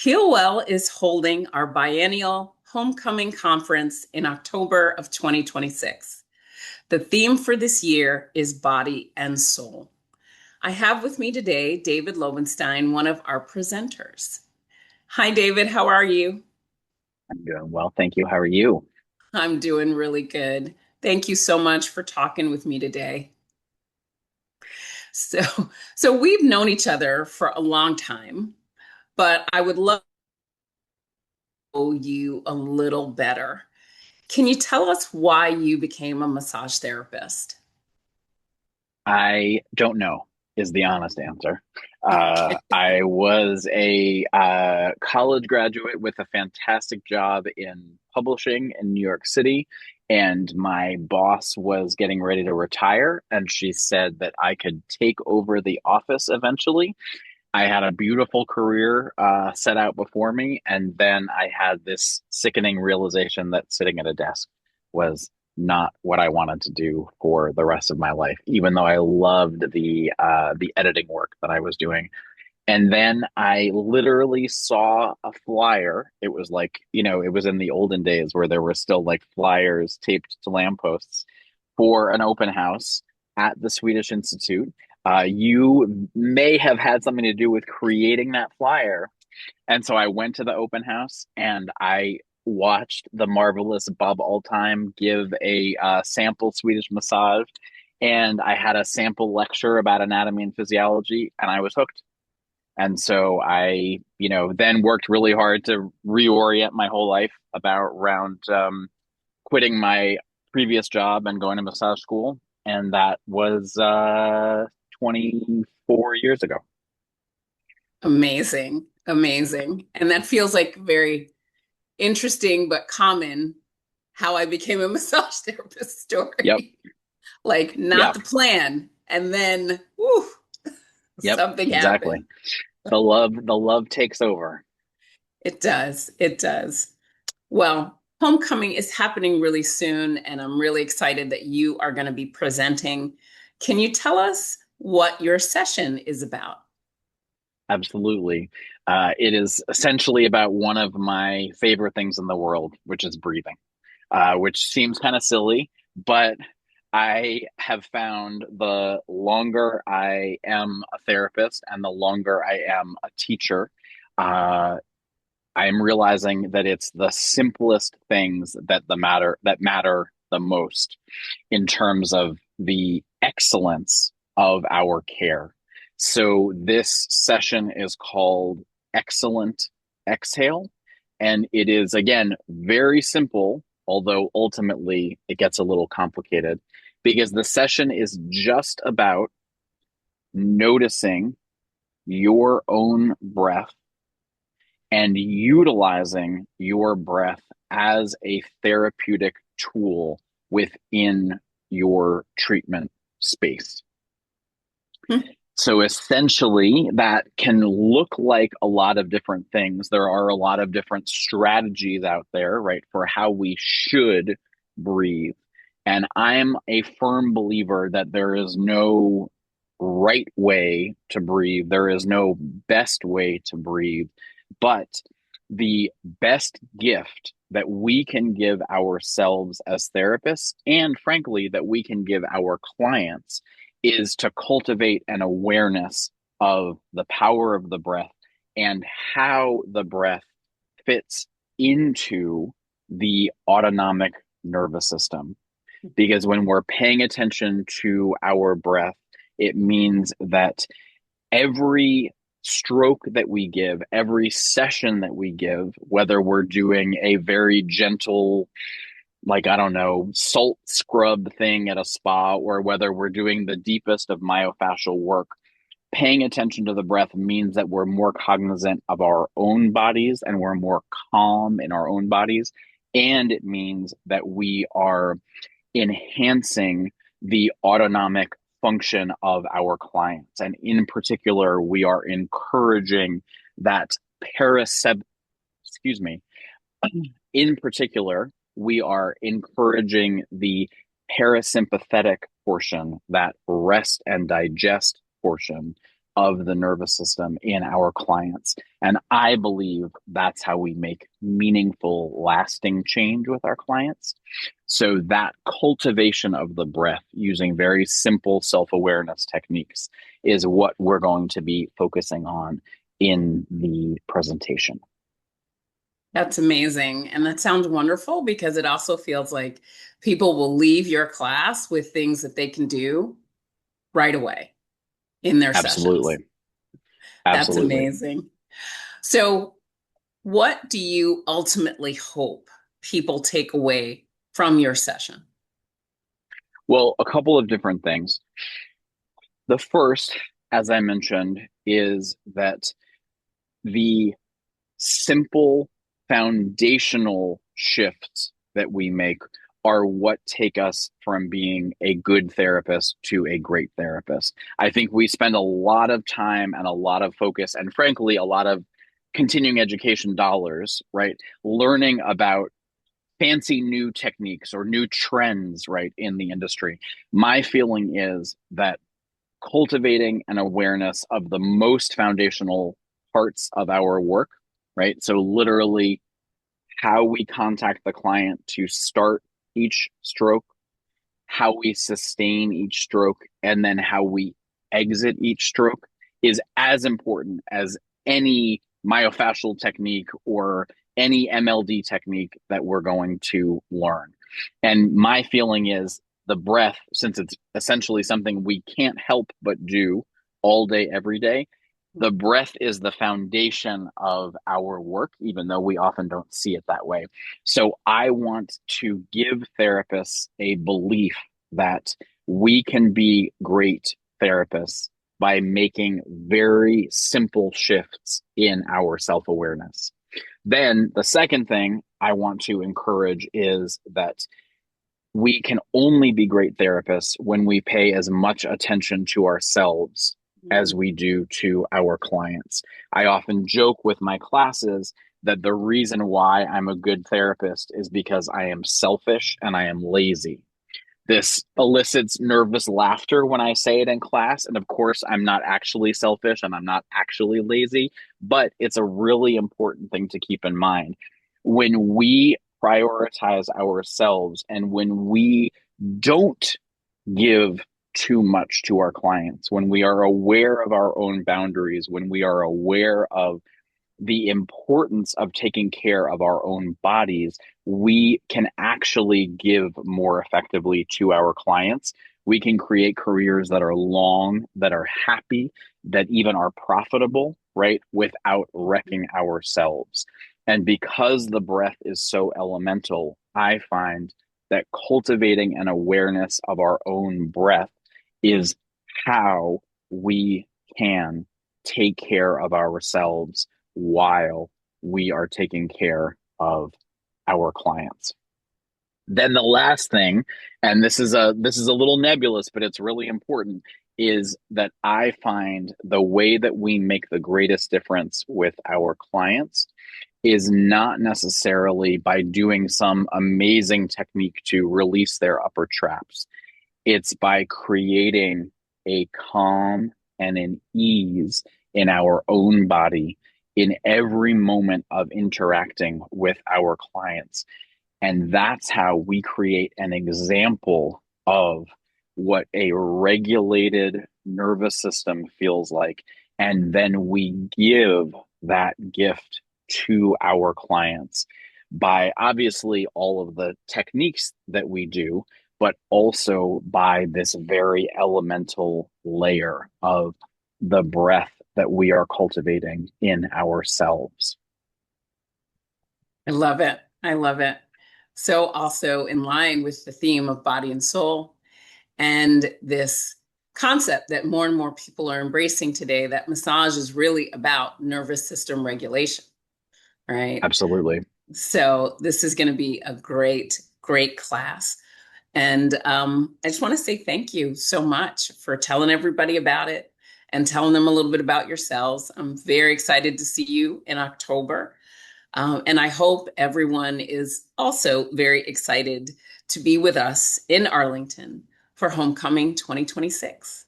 Healwell is holding our biennial homecoming conference in October of 2026. The theme for this year is body and soul. I have with me today David Lobenstine, one of our presenters. Hi, David. How are you? I'm doing well, thank you. How are you? I'm doing really good. Thank you so much for talking with me today. So, so we've known each other for a long time, but I would love to know you a little better. Can you tell us why you became a massage therapist? I don't know, is the honest answer. Okay. I was a college graduate with a fantastic job in publishing in New York City, and my boss was getting ready to retire, and she said that I could take over the office eventually. I had a beautiful career set out before me, and then I had this sickening realization that sitting at a desk was not what I wanted to do for the rest of my life, even though I loved the editing work that I was doing. And then I literally saw a flyer. It was like, it was in the olden days where there were still like flyers taped to lampposts for an open house at the Swedish Institute. You may have had something to do with creating that flyer. And so I went to the open house and I watched the marvelous Bob Altheim give a sample Swedish massage. And I had a sample lecture about anatomy and physiology, and I was hooked. And so I, then worked really hard to reorient my whole life about around quitting my previous job and going to massage school. And that was 24 years ago. Amazing. Amazing. And that feels like very interesting but common how I became a massage therapist Yep. story. Like not Yeah. the plan. And then whew, Yep. something happened. Exactly. The love takes over. It does. It does. Well, homecoming is happening really soon, and I'm really excited that you are going to be presenting. Can you tell us what your session is about? Absolutely. It is essentially about one of my favorite things in the world, which is breathing, which seems kind of silly, but I have found the longer I am a therapist and the longer I am a teacher, uh, I'm realizing that it's the simplest things that matter the most in terms of the excellence of our care. So this session is called Excellent Exhale, and it is again very simple, although ultimately it gets a little complicated because the session is just about noticing your own breath and utilizing your breath as a therapeutic tool within your treatment space. Hmm. So essentially, that can look like a lot of different things. There are a lot of different strategies out there, right, for how we should breathe. And I'm a firm believer that there is no right way to breathe, there is no best way to breathe. But the best gift that we can give ourselves as therapists, and frankly, that we can give our clients, is to cultivate an awareness of the power of the breath and how the breath fits into the autonomic nervous system. Because when we're paying attention to our breath, it means that every stroke that we give, every session that we give, whether we're doing a very gentle, like, I don't know, salt scrub thing at a spa, or whether we're doing the deepest of myofascial work, paying attention to the breath means that we're more cognizant of our own bodies and we're more calm in our own bodies. And it means that we are enhancing the autonomic function of our clients. And in particular, we are encouraging that paraseb excuse me, in particular, we are encouraging the parasympathetic portion, that rest and digest portion of the nervous system in our clients. And I believe that's how we make meaningful, lasting change with our clients. So that cultivation of the breath using very simple self-awareness techniques is what we're going to be focusing on in the presentation. That's amazing. And that sounds wonderful because it also feels like people will leave your class with things that they can do right away in their sessions. Absolutely. That's Absolutely. amazing. So, what do you ultimately hope people take away from your session? Well, a couple of different things. The first, as I mentioned, is that the simple foundational shifts that we make are what take us from being a good therapist to a great therapist. I think we spend a lot of time and a lot of focus, and frankly, a lot of continuing education dollars, right, learning about fancy new techniques or new trends, right, in the industry. My feeling is that cultivating an awareness of the most foundational parts of our work, right? So, literally, how we contact the client to start each stroke, how we sustain each stroke, and then how we exit each stroke is as important as any myofascial technique or any MLD technique that we're going to learn. And my feeling is the breath, since it's essentially something we can't help but do all day, every day, the breath is the foundation of our work, even though we often don't see it that way. So I want to give therapists a belief that we can be great therapists by making very simple shifts in our self awareness. Then the second thing I want to encourage is that we can only be great therapists when we pay as much attention to ourselves as we do to our clients. I often joke with my classes that the reason why I'm a good therapist is because I am selfish and I am lazy. This elicits nervous laughter when I say it in class. And of course, I'm not actually selfish and I'm not actually lazy, but it's a really important thing to keep in mind. When we prioritize ourselves and when we don't give too much to our clients, when we are aware of our own boundaries, when we are aware of the importance of taking care of our own bodies, we can actually give more effectively to our clients. We can create careers that are long, that are happy, that even are profitable, right? Without wrecking ourselves. And because the breath is so elemental, I find that cultivating an awareness of our own breath is how we can take care of ourselves while we are taking care of our clients. Then the last thing, and this is a little nebulous, but it's really important, is that I find the way that we make the greatest difference with our clients is not necessarily by doing some amazing technique to release their upper traps. It's by creating a calm and an ease in our own body in every moment of interacting with our clients. And that's how we create an example of what a regulated nervous system feels like. And then we give that gift to our clients by obviously all of the techniques that we do, but also by this very elemental layer of the breath that we are cultivating in ourselves. I love it. I love it. So, also in line with the theme of body and soul, and this concept that more and more people are embracing today, that massage is really about nervous system regulation, right? Absolutely. So, this is going to be a great, great class. And I just want to say thank you so much for telling everybody about it and telling them a little bit about yourselves. I'm very excited to see you in October. And I hope everyone is also very excited to be with us in Arlington for Homecoming 2026.